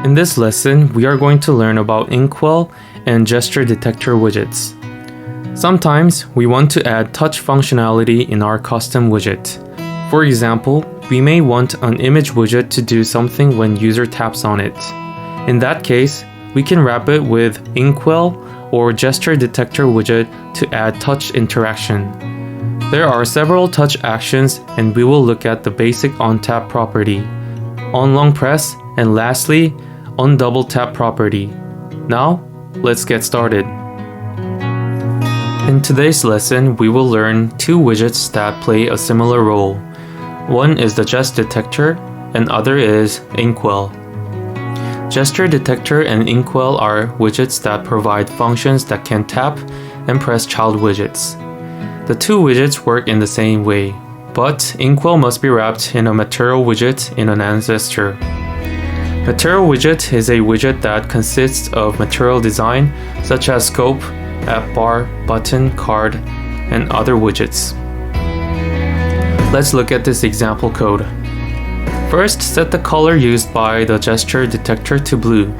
In this lesson, we are going to learn about Inkwell and GestureDetector widgets. Sometimes, we want to add touch functionality in our custom widget. For example, we may want an image widget to do something when user taps on it. In that case, we can wrap it with Inkwell or GestureDetector widget to add touch interaction. There are several touch actions, and we will look at the basic on-tap property, on-long press, and lastly, on-double tap property. Now, let's get started. In today's lesson, we will learn two widgets that play a similar role. One is the GestureDetector, and other is Inkwell. GestureDetector and Inkwell are widgets that provide functions that can tap and press child widgets. The two widgets work in the same way, but Inkwell must be wrapped in a material widget in an ancestor. Material widget is a widget that consists of material design such as scope, app bar, button, card, and other widgets. Let's look at this example code. First, set the color used by the GestureDetector to blue.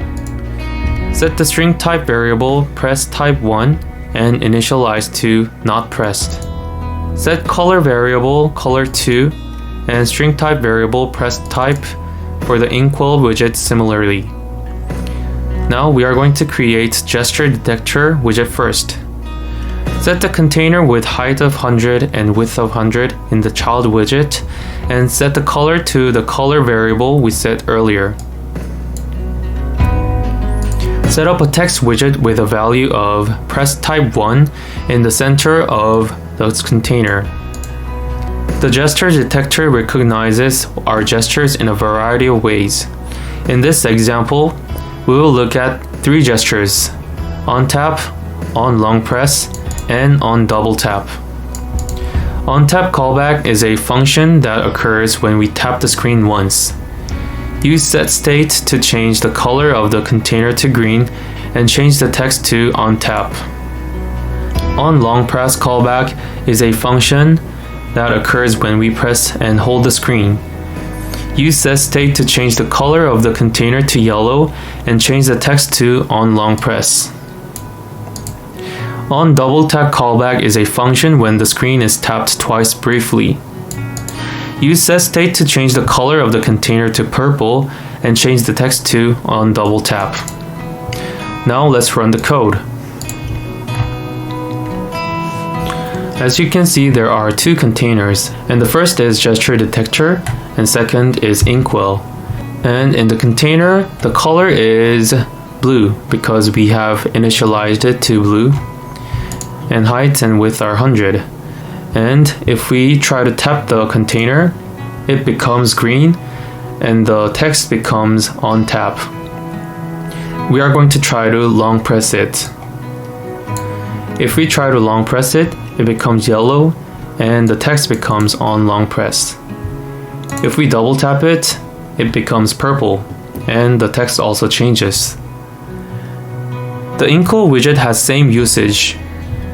Set the string type variable press type 1 and initialize to not pressed. Set color variable color 2 and string type variable press type for the Inkwell widget similarly. Now we are going to create GestureDetector widget first. Set the container with height of 100 and width of 100 in the child widget and set the color to the color variable we set earlier. Set up a text widget with a value of press type 1 in the center of the container. The GestureDetector recognizes our gestures in a variety of ways. In this example, we will look at three gestures: on tap, on long press, and on double tap. On tap callback is a function that occurs when we tap the screen once. Use setState to change the color of the container to green and change the text to on tap. On long press callback is a function that occurs when we press and hold the screen. Use setState to change the color of the container to yellow and change the text to on long press. On double tap callback is a function when the screen is tapped twice briefly. Use setState to change the color of the container to purple and change the text to on double tap. Now let's run the code. As you can see, there are two containers, and the first is GestureDetector and second is Inkwell. And in the container, the color is blue because we have initialized it to blue, and height and width are 100. And if we try to tap the container, it becomes green and the text becomes on tap. We are going to try to long press it. If we try to long press it, it becomes yellow and the text becomes on long press. If we double tap it, it becomes purple and the text also changes. The Inkwell widget has same usage.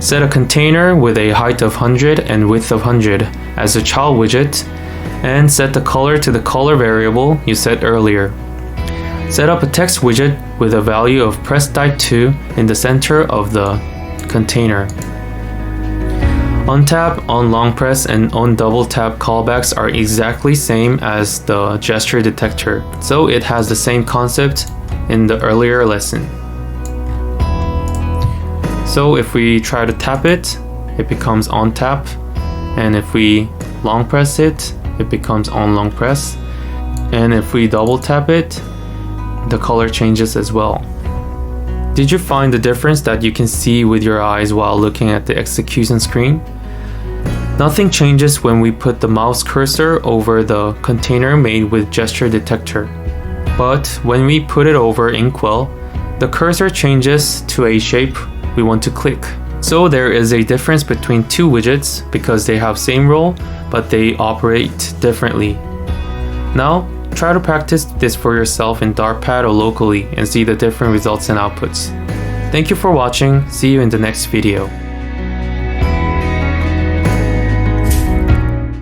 Set a container with a height of 100 and width of 100 as a child widget and set the color to the color variable you set earlier. Set up a text widget with a value of press type 2 in the center of the container. On tap, on long press, and on double tap callbacks are exactly same as the GestureDetector, so it has the same concept in the earlier lesson. So if we try to tap it, it becomes on tap, and if we long press it, it becomes on long press, and if we double tap it, the color changes as well. Did you find the difference that you can see with your eyes while looking at the execution screen? Nothing changes when we put the mouse cursor over the container made with GestureDetector, but when we put it over Inkwell, the cursor changes to a shape we want to click. So there is a difference between two widgets because they have same role, but they operate differently. Now, try to practice this for yourself in Dartpad or locally and see the different results and outputs. Thank you for watching. See you in the next video.